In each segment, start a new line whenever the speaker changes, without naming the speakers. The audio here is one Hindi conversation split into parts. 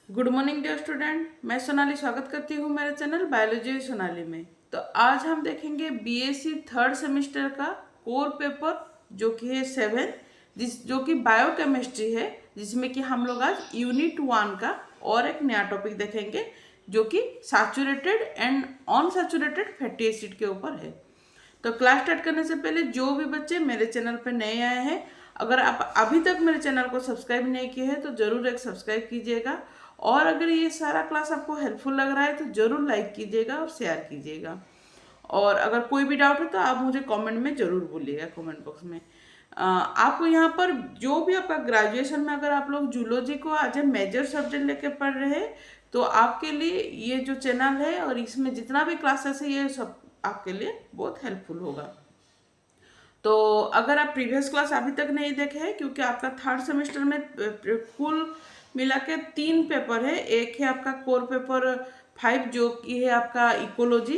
Good morning dear student. मैं सोनाली स्वागत करती हूँ मेरे चैनल बायोलॉजी सोनाली में। तो आज हम देखेंगे बीएससी थर्ड सेमेस्टर का कोर पेपर जो कि है 7 जो कि बायोकेमिस्ट्री है, जिसमें कि हम लोग आज यूनिट 1 का और एक नया टॉपिक देखेंगे जो कि saturated and unsaturated fatty acid के ऊपर है। तो क्लास स्टार्ट करने से पहले जो भी बच्चे मेरे चैनल पर नए आए हैं, अगर आप अभी तक मेरे चैनल को सब्सक्राइब नहीं किए हैं तो ज़रूर एक सब्सक्राइब कीजिएगा। और अगर ये सारा क्लास आपको हेल्पफुल लग रहा है तो ज़रूर लाइक कीजिएगा और शेयर कीजिएगा। और अगर कोई भी डाउट है तो आप मुझे कमेंट में ज़रूर बोलिएगा, कमेंट बॉक्स में। आपको यहाँ पर जो भी आपका ग्रेजुएशन में अगर आप लोग जूलॉजी को एज ए मेजर सब्जेक्ट लेके पढ़ रहे हैं तो आपके लिए ये जो चैनल है और इसमें जितना भी क्लासेस है ये सब आपके लिए बहुत हेल्पफुल होगा। तो अगर आप प्रीवियस क्लास अभी तक नहीं देखे हैं, क्योंकि आपका थर्ड सेमेस्टर में कुल मिला के 3 पेपर है। एक है आपका कोर पेपर 5 जो कि है आपका इकोलॉजी,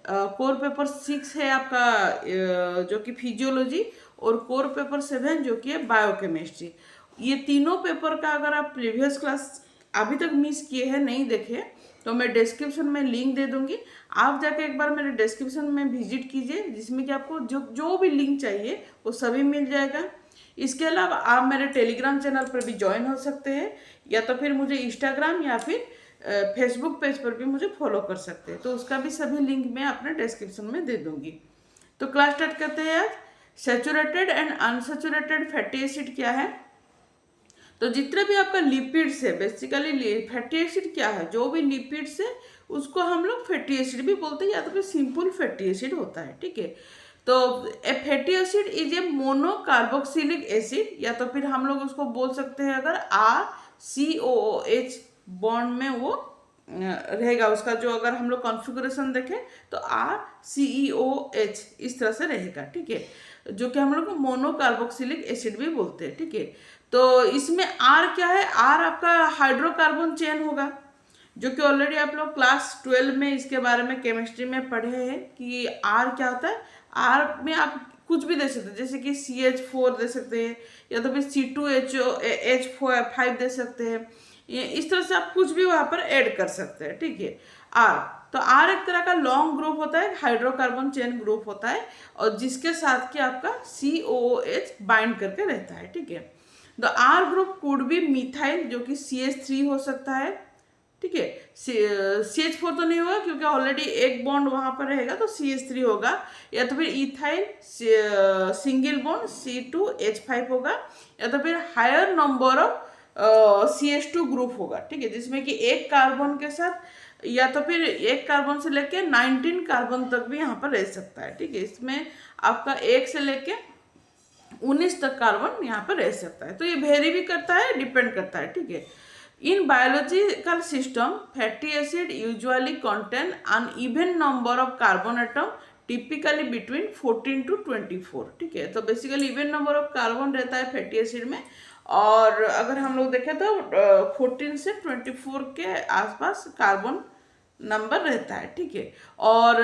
कोर पेपर 6 है आपका जो कि फिजियोलॉजी, और कोर पेपर 7 जो कि है बायोकेमिस्ट्री। ये तीनों पेपर का अगर आप प्रीवियस क्लास अभी तक मिस किए हैं, नहीं देखे, तो मैं डिस्क्रिप्शन में लिंक दे दूंगी। आप जाके एक बार मेरे डिस्क्रिप्शन में विजिट कीजिए, जिसमें कि आपको जो जो भी लिंक चाहिए वो सभी मिल जाएगा। इसके अलावा आप मेरे टेलीग्राम चैनल पर भी ज्वाइन हो सकते हैं, या तो फिर मुझे इंस्टाग्राम या फिर फेसबुक पेज पर भी मुझे फॉलो कर सकते हैं। तो उसका भी सभी लिंक मैं अपने डिस्क्रिप्शन में दे दूंगी। तो क्लास स्टार्ट करते हैं आज। Saturated and unsaturated fatty acid क्या है? तो जितने भी आपका लिपिड्स है, बेसिकली फैटी एसिड क्या है, जो भी लिपिड्स है उसको हम लोग फैटी एसिड भी बोलते हैं, या तो फिर सिंपल फैटी एसिड होता है। ठीक है, तो a fatty acid is a mono carboxylic acid, या तो फिर हम लोग उसको बोल सकते हैं अगर RCOOH बॉन्ड में वो रहेगा उसका, जो अगर हम लोग कॉन्फ़िगरेशन देखें तो RCOH इस तरह से रहेगा। ठीक है, जो कि हम लोग मोनो कार्बोक्सिलिक एसिड भी बोलते हैं। ठीक है, तो इसमें R क्या है? R आपका हाइड्रोकार्बन चेन होगा, जो कि ऑलरेडी आप लोग क्लास 12 में इसके बारे में केमिस्ट्री में पढ़े हैं कि R क्या होता है। R में आप कुछ भी दे सकते हैं, जैसे कि CH4 दे सकते हैं, या तो फिर C2H5 दे सकते हैं। ये इस तरह से आप कुछ भी वहाँ पर ऐड कर सकते हैं। ठीक है, R, तो R एक तरह का लॉन्ग ग्रुप होता है, हाइड्रोकार्बन चेन ग्रुप होता है, और जिसके साथ कि आपका COOH बाइंड करके रहता है। ठीक है, the R group could be methyl जो कि CH3 हो सकता है। ठीक है, CH4 तो नहीं होगा क्योंकि ऑलरेडी एक बॉन्ड वहां पर रहेगा, तो CH3 होगा, या तो फिर इथाइल सिंगल बॉन्ड C2H5 होगा, या तो फिर higher number of CH2 group होगा। ठीक है, जिसमें कि एक कार्बन के साथ या तो फिर एक कार्बन से लेके 19 कार्बन तक भी यहाँ पर रह सकता है। ठीक है, इसमें आपका 1 से लेके 19 तक कार्बन यहाँ पर रह सकता है। तो ये वेरी भी करता है, डिपेंड करता है। ठीक है, in biological system fatty acid usually contain uneven number of carbon atom, typically between 14 to 24। ठीक है, तो basically even number of carbon रहता है फैटी एसिड में, और अगर हम लोग देखें तो 14 से 24 के आसपास कार्बन नंबर रहता है। ठीक है, और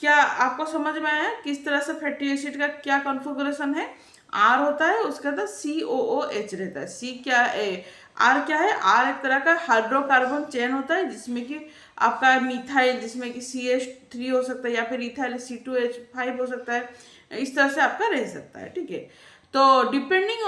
क्या आपको समझ में आया किस तरह से फैटी एसिड का क्या कॉन्फ़िगरेशन है? R होता है, उसके अंदर COOH रहता है। C क्या है? R क्या है? R एक तरह का हाइड्रोकार्बन चेन होता है, जिसमें कि आपका मिथाइल, जिसमें कि CH3 हो सकता है, या फिर इथाइल C2H5 हो सकता है। इस तरह से आपका रह सकता है। ठीक है, तो डिपेंडिंग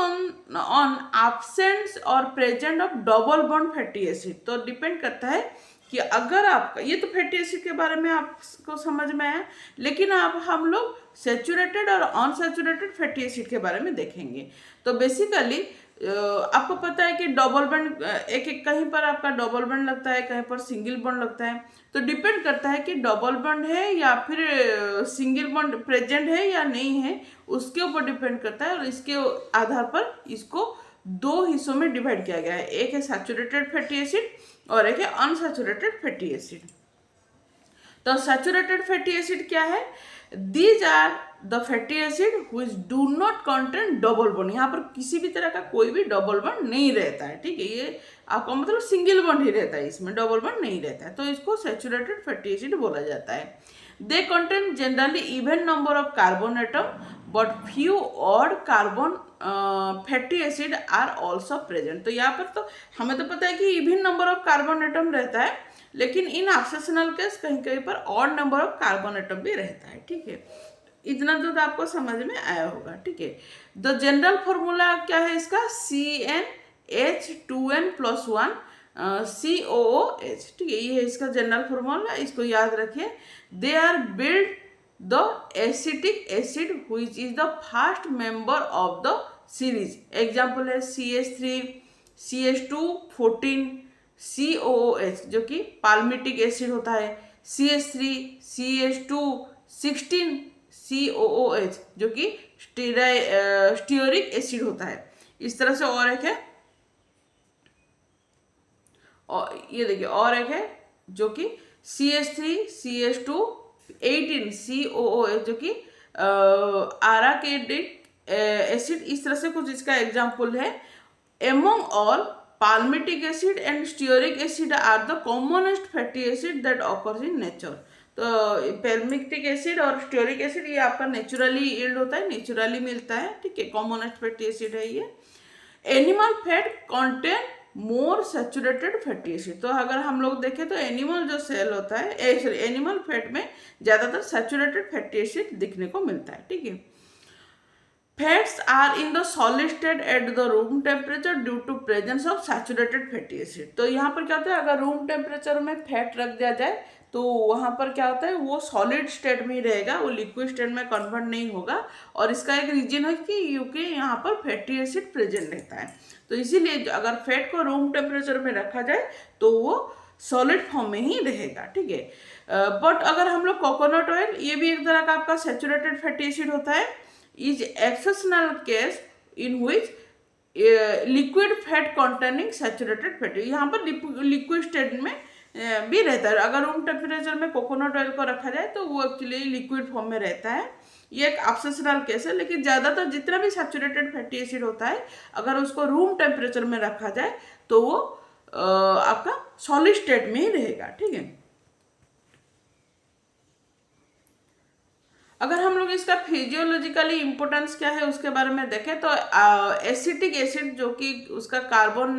ऑन एब्सेंस और present of double bond fatty acid, तो डिपेंड करता है कि अगर आपका, ये तो फैटी एसिड के बारे में आपको समझ में आया, लेकिन अब हम लोग सेचुरेटेड और अनसैचुरेटेड फैटी एसिड के बारे में देखेंगे। तो बेसिकली आपको पता है कि डबल बॉन्ड एक एक कहीं पर आपका डबल बॉन्ड लगता है, कहीं पर सिंगल बॉन्ड लगता है। तो डिपेंड करता है कि डबल बॉन्ड है या फिर सिंगल बॉन्ड प्रेजेंट है या नहीं है, उसके ऊपर डिपेंड करता है। और इसके आधार पर इसको 2 हिस्सों में डिवाइड किया गया है, एक है सैचुरेटेड फैटी एसिड और एक है अनसैचुरेटेड फैटी एसिड। तो सैचुरेटेड फैटी एसिड क्या है? These are the fatty acid which do not contain double bond, यहाँ पर किसी भी तरह का कोई भी डबल बॉन्ड नहीं रहता है। ठीक है, ये आपका मतलब सिंगल बॉन्ड ही रहता है, इसमें डबल बॉन्ड नहीं रहता है, तो इसको सैचुरेटेड फैटी एसिड बोला जाता है। They contain generally even number of carbon atom but few odd carbon fatty acid are also present. तो यहाँ पर तो हमें तो पता है कि even number of carbon atom रहता है, लेकिन इन ऑक्सीजनल केस कहीं कहीं पर odd number of carbon atom भी रहता है। ठीक है, इतना तो आपको समझ में आया होगा। ठीक है, द जनरल फॉर्मूला क्या है इसका, CnH2n+1 COOH। ठीक है, ये है इसका जनरल फॉर्मूला, इसको याद रखिए। They are build the acetic acid which is the first member of the series. Example है CH3, CH2 14, COOH जो कि पाल्मिटिक एसिड होता है, CH3, CH2 16, COOH जो कि स्टीयरिक एसिड होता है। इस तरह से और एक है, और ये देखिए और एक है जो कि CH3, CH2 18, COOH जो कि आराकेटिक एसिड। इस तरह से कुछ इसका एग्जाम्पल है। Among all palmitic acid and stearic acid are the commonest fatty acid that occurs in nature। तो palmitic acid और stearic acid ये आपका नेचुरली यील्ड होता है, नेचुरली मिलता है। ठीक है, कॉमनेस्ट फैटी एसिड है ये। Animal fat contain more saturated fatty acid. तो अगर हम लोग देखें तो एनिमल जो सेल होता है, एनिमल फैट में ज़्यादातर सैचुरेटेड फैटी एसिड दिखने को मिलता है। ठीक है, fats are in the solid state at the room temperature due to presence of saturated fatty acid. तो यहाँ पर क्या होता है, अगर रूम टेम्परेचर में फैट रख दिया जाए तो वहाँ पर क्या होता है, वो सॉलिड स्टेट में ही रहेगा, वो लिक्विड स्टेट में कन्वर्ट नहीं होगा। और इसका एक रीजन है कि क्योंकि यहाँ पर फैटी एसिड प्रेजेंट रहता है। तो इसीलिए अगर फैट को रूम टेम्परेचर में रखा जाए तो वो सॉलिड फॉर्म में ही रहेगा। ठीक है, बट अगर हम लोग कोकोनट ऑयल, ये भी एक तरह का आपका सैचुरेटेड फैटी एसिड होता है, is exceptional case in which liquid fat containing saturated fat। यहाँ पर लिक्विड स्टेट में भी रहता है। अगर रूम टेम्परेचर में कोकोनट ऑयल को रखा जाए तो वो एक्चुअली लिक्विड फॉर्म में रहता है। ये एक एक्सेप्शनल केस है, लेकिन ज़्यादातर जितना भी सैचुरेटेड फैटी एसिड होता है अगर उसको रूम टेम्परेचर में रखा जाए तो वो आपका सॉलिड स्टेट में ही रहेगा। ठीक है, अगर हम लोग इसका फिजियोलॉजिकली इम्पोर्टेंस क्या है उसके बारे में देखें तो एसिटिक एसिड जो कि उसका कार्बन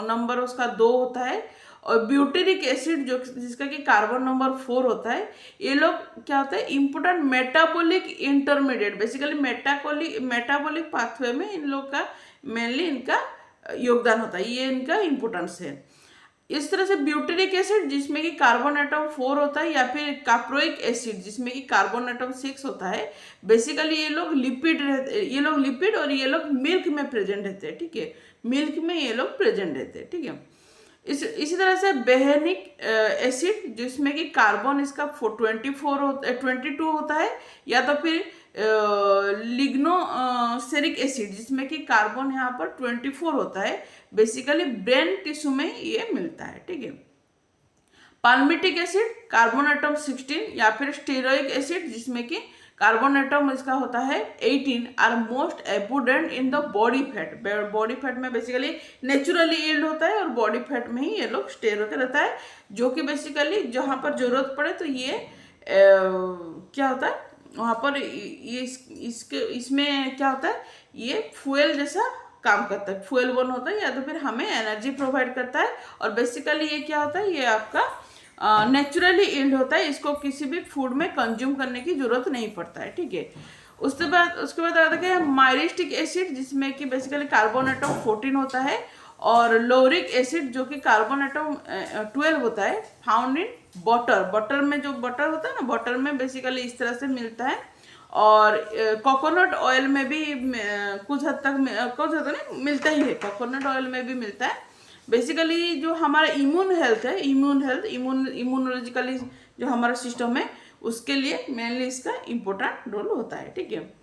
नंबर उसका 2 होता है, और ब्यूटेरिक एसिड जो जिसका कि कार्बन नंबर 4 होता है, ये लोग क्या होता है, important metabolic intermediate, basically metabolic pathway में इन लोग का मेनली इनका योगदान होता है, ये इनका इम्पोर्टेंस है। इस तरह से ब्यूटेरिक एसिड जिसमें कि कार्बन एटम 4 होता है, या फिर काप्रोइक एसिड जिसमें कि कार्बन एटम 6 होता है, बेसिकली ये लोग लिपिड और ये लोग मिल्क में प्रेजेंट रहते हैं। ठीक है, मिल्क में ये लोग प्रेजेंट रहते हैं। ठीक है, इसी तरह से बेहेनिक एसिड जिसमें कि कार्बन इसका 22 होता है, या तो फिर लिग्नोसेरिक एसिड जिसमें कि कार्बन यहाँ पर 24 होता है, बेसिकली ब्रेन टिश्यू में ये मिलता है। ठीक है, पाल्मिटिक एसिड कार्बन एटम 16, या फिर स्टेरोइक एसिड जिसमें कि कार्बन एटम इसका होता है 18 are most abundant in the body fat. Body fat में बेसिकली नेचुरली यील्ड होता है और बॉडी फैट में ही ये लोग स्टेयर होकर रहता है, जो कि बेसिकली जहाँ पर जरूरत पड़े तो ये क्या होता है वहाँ पर ये इसमें क्या होता है, ये फ्यूल जैसा काम करता है, फ्यूल बर्न होता है, या तो फिर हमें एनर्जी प्रोवाइड करता है। और बेसिकली ये क्या होता है, ये आपका नेचुरली यील्ड होता है, इसको किसी भी फूड में कंज्यूम करने की जरूरत नहीं पड़ता है। ठीक है, उसके बाद आता है माइरिस्टिक एसिड जिसमें कि बेसिकली कार्बन एटम 14 होता है, और लोरिक एसिड जो कि कार्बन एटम 12 होता है, फाउंड इन बटर में जो बटर होता है ना, बटर में बेसिकली इस तरह से मिलता है। और कोकोनट ऑयल में भी कुछ हद तक नहीं मिलता ही है, कोकोनट ऑयल में भी मिलता है। बेसिकली जो हमारा इम्यूनोलॉजिकली जो हमारा सिस्टम है उसके लिए मेनली इसका इम्पोर्टेंट रोल होता है। ठीक है,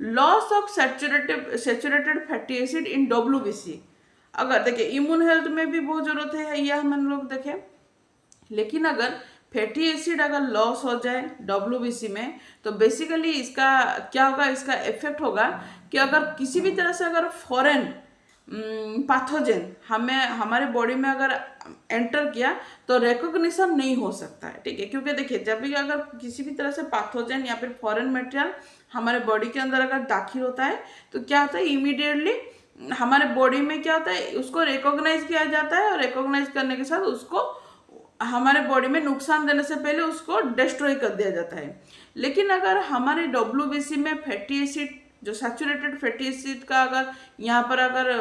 loss of saturated fatty acid in WBC। अगर देखिए इम्यून हेल्थ में भी बहुत जरूरत है, यह हम लोग देखें, लेकिन अगर फैटी एसिड अगर लॉस हो जाए WBC में तो बेसिकली इसका क्या होगा, इसका इफेक्ट होगा कि अगर किसी भी तरह से अगर फॉरेन पैथोजन हमें हमारे बॉडी में अगर एंटर किया तो रिकॉग्निशन नहीं हो सकता है, ठीक है। क्योंकि देखिए जब भी अगर किसी भी तरह से पैथोजन या फिर फॉरेन मटेरियल हमारे बॉडी के अंदर अगर दाखिल होता है तो क्या होता है, इमीडिएटली हमारे बॉडी में क्या होता है, उसको रिकॉग्नाइज किया जाता है और रिकॉग्नाइज करने के साथ उसको हमारे बॉडी में नुकसान देने से पहले उसको डिस्ट्रॉय कर दिया जाता है। लेकिन अगर हमारे डब्ल्यूबीसी में फैटी एसिड जो सैचुरेटेड फैटी एसिड का अगर यहाँ पर अगर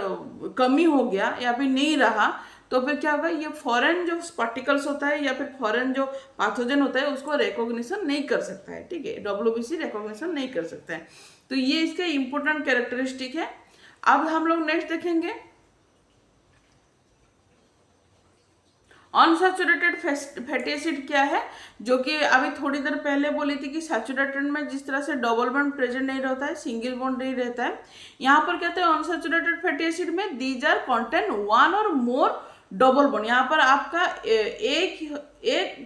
कमी हो गया या फिर नहीं रहा तो फिर क्या होगा, ये फॉरेन जो पार्टिकल्स होता है या फिर फॉरेन जो पैथोजन होता है उसको रिकॉग्निशन नहीं कर सकता है, ठीक है। डब्ल्यूबीसी रिकॉग्निशन नहीं कर सकता है। तो ये इसका इंपॉर्टेंट कैरेक्टरिस्टिक है। अब हम लोग नेक्स्ट देखेंगे अनसैचुरेटेड फैटी एसिड क्या है, जो कि अभी थोड़ी देर पहले बोली थी कि सैचुरेटेड में जिस तरह से डबल बॉन्ड प्रेजेंट नहीं रहता है, सिंगल बॉन्ड नहीं रहता है, यहाँ पर कहते हैं अनसैचुरेटेड फैटी एसिड में दीज आर कंटेन वन और मोर डबल बॉन्ड। यहाँ पर आपका एक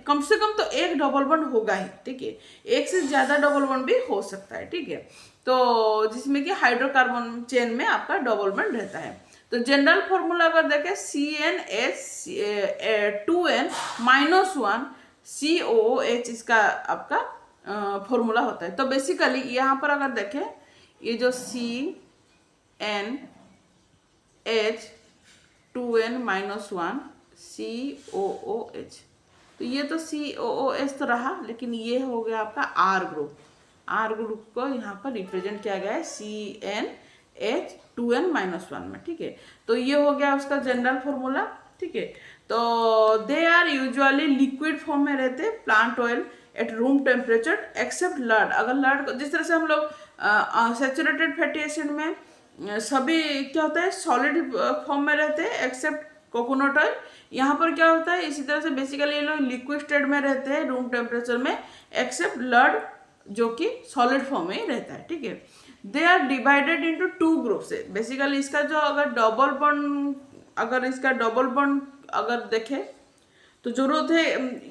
कम से कम तो एक डबल बॉन्ड होगा ही, ठीक है। एक से ज्यादा डबल बॉन्ड भी हो सकता है, ठीक है। तो जिसमें कि हाइड्रोकार्बन चेन में आपका डबल बॉन्ड रहता है। तो जनरल फॉर्मूला अगर देखें CnH2n-1 COOH इसका आपका फॉर्मूला होता है। तो बेसिकली यहाँ पर अगर देखें ये जो CnH2n-1 COOH, तो ये तो COOH तो रहा, लेकिन ये हो गया आपका R ग्रुप को यहाँ पर रिप्रेजेंट किया गया है CnH2n-1 में, ठीक है। तो ये हो गया उसका जनरल फॉर्मूला, ठीक है। तो they are usually liquid form में रहते हैं, plant oil at room temperature except lard. अगर लर्ड जिस तरह से हम लोग सैचुरेटेड फैटी एसिड में सभी क्या होता है सॉलिड फॉर्म में रहते हैं एक्सेप्ट कोकोनट ऑयल, यहाँ पर क्या होता है इसी तरह से बेसिकली ये लोग लिक्विड स्टेट में रहते हैं रूम टेम्परेचर में एक्सेप्ट लर्ड जो कि सॉलिड फॉर्म में ही रहता है, ठीक है। They are divided into 2 groups है। बेसिकली इसका जो अगर डबल बॉन्ड अगर देखे तो जरूरत है,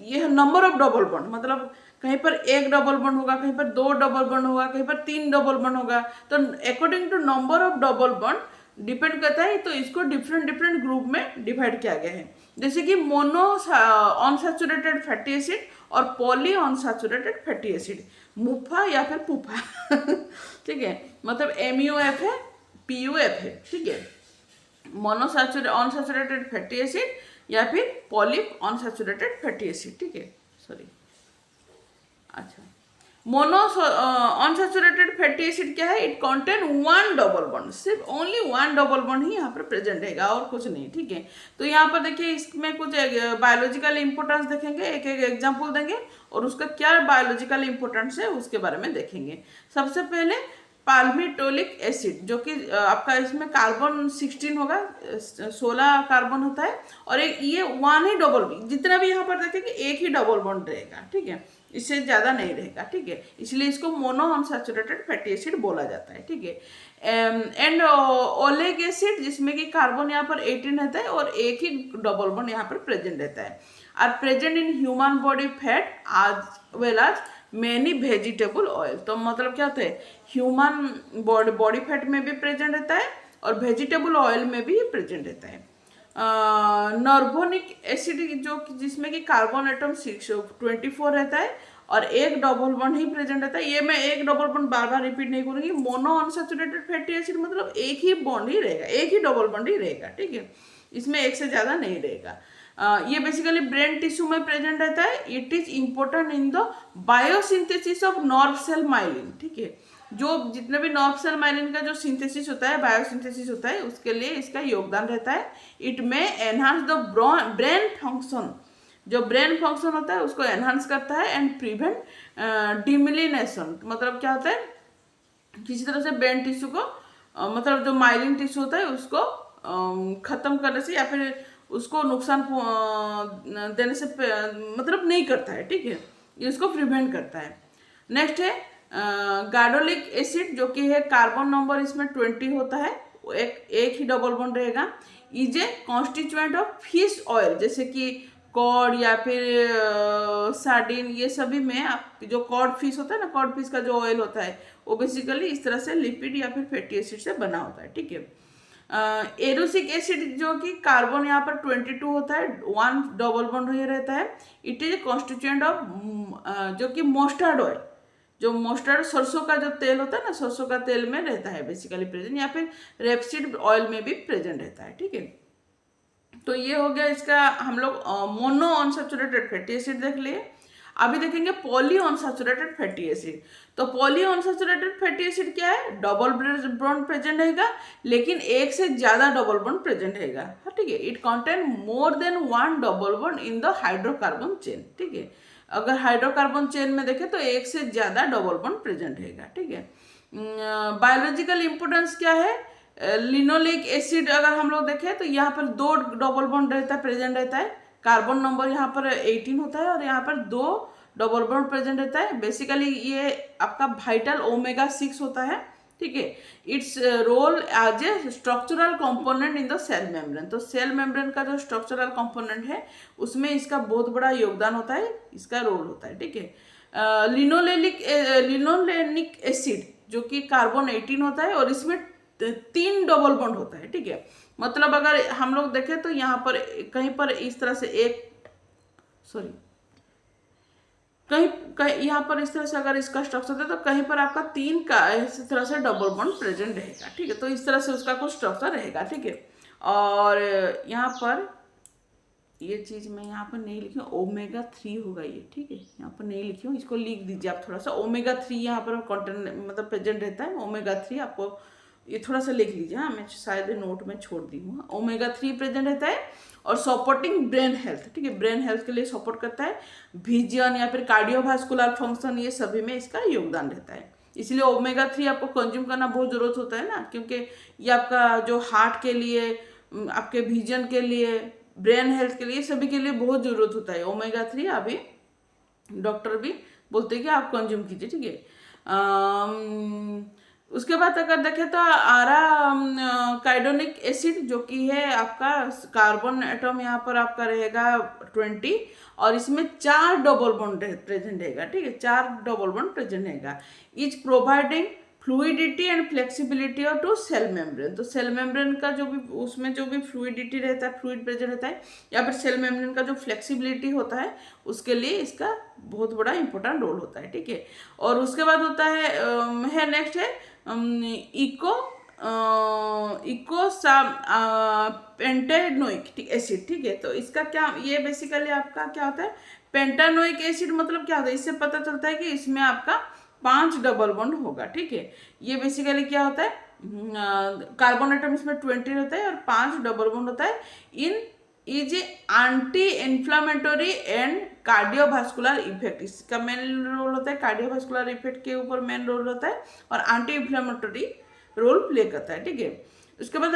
ये नंबर ऑफ डबल बॉन्ड, मतलब कहीं पर एक डबल बॉन्ड होगा, कहीं पर 2 डबल बॉन्ड होगा, कहीं पर 3 डबल बॉन्ड होगा। तो according to number of double bond depend करता है, तो इसको डिफरेंट ग्रुप में डिवाइड किया गया है। जैसे कि मोनो अनसैचुरेटेड फैटी एसिड और पॉली अनसैचुरेटेड फैटी एसिड, मुफा या फिर पुफा ठीक है, मतलब MUF है, PUF है, ठीक है। अनसैचुरेटेड फैटी एसिड या फिर पॉली अनसैचुरेटेड फैटी एसिड, ठीक है। सॉरी, अच्छा, मोनो अनसैचुरेटेड फैटी एसिड क्या है, इट कंटेन 1 डबल बॉन्ड, सिर्फ ओनली 1 डबल बॉन्ड ही यहाँ पर प्रेजेंट रहेगा और कुछ नहीं, ठीक है। तो यहाँ पर देखिए इसमें कुछ बायोलॉजिकल इंपॉर्टेंस देखेंगे, एक एग्जांपल देंगे और उसका क्या बायोलॉजिकल इंपॉर्टेंस है उसके बारे में देखेंगे। सबसे पहले पाल्मिटोलिक एसिड, जो कि आपका इसमें कार्बन 16 होगा, 16 कार्बन होता है और एक ये 1 ही डबल, जितना भी यहाँ पर देखेंगे एक ही डबल बॉन्ड रहेगा, ठीक है, इससे ज़्यादा नहीं रहेगा, ठीक है। इसलिए इसको मोनो अनसैचुरेटेड फैटी एसिड बोला जाता है, ठीक है। एंड ओलेक एसिड, जिसमें कि कार्बन यहाँ पर 18 रहता है और एक ही डबल बॉन्ड यहाँ पर प्रेजेंट रहता है, are present in human body fat as well as many vegetable oil. तो मतलब क्या होता है, ह्यूमन बॉडी फैट में भी प्रेजेंट रहता है और वेजिटेबल ऑयल में भी प्रेजेंट रहता है। नर्वोनिक एसिड जो जिसमें कि कार्बन एटम 24 रहता है और एक डबल बॉन्ड ही प्रेजेंट रहता है। ये मैं एक डबल बॉन्ड बार बार रिपीट नहीं करूंगी। मोनो अनसैचुरेटेड फैटी एसिड मतलब एक ही बॉन्ड ही रहेगा, एक ही डबल बॉन्ड ही रहेगा, ठीक है, इसमें एक से ज़्यादा नहीं रहेगा। ये बेसिकली ब्रेन टिश्यू में प्रेजेंट रहता है। It is important in the biosynthesis of nerve cell myelin, ठीक है, जो जितने भी नर्व सेल माइलिन का जो सिंथेसिस होता है, बायोसिंथेसिस होता है, उसके लिए इसका योगदान रहता है। इट में एनहांस द ब्रेन फंक्शन, जो ब्रेन फंक्शन होता है उसको एनहांस करता है एंड प्रिवेंट डिमिलिनेशन, मतलब क्या होता है किसी तरह से ब्रेन टिश्यू को मतलब जो माइलिन टिश्यू होता है उसको खत्म करने से या फिर उसको नुकसान देने से मतलब नहीं करता है, ठीक है, ये उसको प्रिवेंट करता है। नेक्स्ट है गाडोलिक एसिड, जो कि है कार्बन नंबर इसमें 20 होता है, एक ही डबल बॉन्ड रहेगा। Is a constituent of fish oil, जैसे कि कॉड या फिर सार्डिन, ये सभी में आप जो कॉड फिश होता है ना, कॉड फिश का जो ऑयल होता है वो बेसिकली इस तरह से लिपिड या फिर फैटी एसिड से बना होता है, ठीक है। एरोसिक एसिड जो कि कार्बन यहाँ पर 22 होता है, 1 डबल बॉन्ड ही रहता है। इट इज कॉन्स्टिट्यूएंट ऑफ जो कि मस्टर्ड ऑयल, जो मस्टर्ड सरसों का जो तेल होता है ना, सरसों का तेल में रहता है बेसिकली प्रेजेंट, या फिर रेपसीड ऑयल में भी प्रेजेंट रहता है। ठीक है, तो ये हो गया इसका, हम लोग मोनो अनसैचुरेटेड फैटी एसिड देख लिए। अभी देखेंगे पॉली अनसैचुरेटेड फैटी एसिड। तो पॉली अनसैचुरेटेड फैटी एसिड क्या है, डबल बॉन्ड प्रेजेंट रहेगा, लेकिन एक से ज्यादा डबल बॉन्ड प्रेजेंट रहेगा। ठीक है, it contain more than 1 double bond in the hydrocarbon chain. ठीक है, अगर हाइड्रोकार्बन चेन में देखें तो एक से ज्यादा डबल बॉन्ड प्रेजेंट रहेगा। ठीक है, बायोलॉजिकल इंपोर्टेंस क्या है, लिनोलिक एसिड अगर हम लोग देखें तो यहाँ पर 2 डबल बॉन्ड रहता है, प्रेजेंट रहता है। कार्बन नंबर यहाँ पर 18 होता है और यहाँ पर 2 डबल बॉन्ड प्रेजेंट रहता है। बेसिकली ये आपका वाइटल ओमेगा 6 होता है। ठीक है, its role as a structural component in the cell membrane. तो सेल मेम्ब्रेन का जो स्ट्रक्चरल कंपोनेंट है उसमें इसका बहुत बड़ा योगदान होता है, इसका रोल होता है। ठीक है, लिनोलेनिक एसिड जो कि कार्बन 18 होता है और इसमें 3 डबल बॉन्ड होता है। ठीक है, मतलब अगर हम लोग देखें तो यहाँ पर कहीं पर इस तरह से कहीं यहाँ पर इस तरह से अगर इसका स्ट्रक्चर है तो कहीं पर आपका 3 का इस तरह से डबल बॉन्ड प्रेजेंट रहेगा। ठीक है, तो इस तरह से उसका कुछ स्ट्रक्चर रहेगा। ठीक है, और यहाँ पर ये चीज मैं यहाँ पर नहीं लिखी हूँ, ओमेगा 3 होगा ये। ठीक है, यहाँ पर नहीं लिखी हूँ, इसको लिख दीजिए आप थोड़ा सा। ओमेगा 3 यहाँ पर कॉन्टेंट मतलब प्रेजेंट रहता है, ओमेगा 3 आपको ये थोड़ा सा लिख लीजिए। हाँ, मैं शायद नोट में छोड़ दी हूँ। ओमेगा 3 प्रेजेंट रहता है और सपोर्टिंग ब्रेन हेल्थ। ठीक है, ब्रेन हेल्थ के लिए सपोर्ट करता है, विजन या फिर कार्डियोवास्कुलर फंक्शन, ये सभी में इसका योगदान रहता है। इसलिए ओमेगा 3 आपको कंज्यूम करना बहुत जरूरत होता है ना, क्योंकि ये आपका जो हार्ट के लिए, आपके विजन के लिए, ब्रेन हेल्थ के लिए, सभी के लिए बहुत जरूरत होता है ओमेगा 3। अभी डॉक्टर भी बोलते हैं कि आप कंज्यूम कीजिए। ठीक है, उसके बाद अगर देखें तो आरा काइडोनिक एसिड जो कि है आपका, कार्बन एटम यहाँ पर आपका रहेगा 20 और इसमें 4 डबल बॉन्ड प्रेजेंट रहेगा। ठीक है, 4 डबल बॉन्ड प्रेजेंट रहेगा। Is providing fluidity and flexibility और टू सेल मेम्ब्रेन। तो सेल मेम्ब्रेन का जो भी, उसमें जो भी फ्लूइडिटी रहता है, फ्लूइड प्रेजेंट रहता है, या फिर सेल मेम्ब्रेन का जो फ्लेक्सिबिलिटी होता है, उसके लिए इसका बहुत बड़ा इंपॉर्टेंट रोल होता है। ठीक है, और उसके बाद होता है नेक्स्ट है पेंटानोइक एसिड। ठीक है, तो इसका क्या, ये बेसिकली आपका क्या होता है, पेंटानोइक एसिड मतलब क्या होता है, इससे पता चलता है कि इसमें आपका 5 डबल बॉन्ड होगा। ठीक है, ये बेसिकली क्या होता है, कार्बन एटम इसमें 20 होता है और 5 डबल बॉन्ड होता है। In is anti inflammatory and cardiovascular effect, इसका मेन रोल होता है, कार्डियोवास्कुलर इफेक्ट के ऊपर मेन रोल होता है और एंटी इन्फ्लामेटरी रोल प्ले करता है। ठीक है, उसके बाद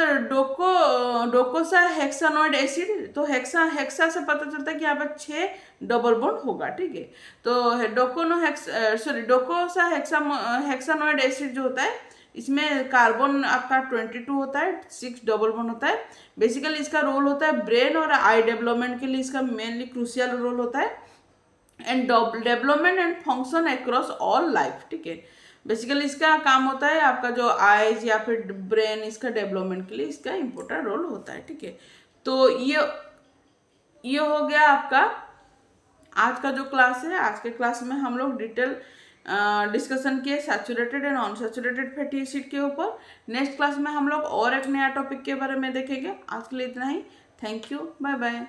डोकोसा हेक्सानोइड एसिड। तो हेक्सा से पता चलता है कि यहाँ पर 6 डबल बॉन्ड होगा। ठीक है, तो डोकोसा हेक्सानोइड एसिड जो होता है, इसमें कार्बन आपका 22 होता है, 6 डबल बॉन्ड होता है। बेसिकली इसका रोल होता है ब्रेन और आई डेवलपमेंट के लिए, इसका मेनली क्रूशियल रोल होता है, and development and function across all life. ठीक है, बेसिकली इसका काम होता है आपका जो आईज या फिर ब्रेन, इसका डेवलपमेंट के लिए इसका इम्पोर्टेंट रोल होता है। ठीक है, तो ये हो गया आपका आज का जो क्लास है। आज के क्लास में हम लोग डिटेल डिस्कशन किए saturated and unsaturated fatty acid के ऊपर। नेक्स्ट क्लास में हम लोग और एक नया टॉपिक के बारे में देखेंगे। आज के लिए इतना ही। Thank you, bye bye.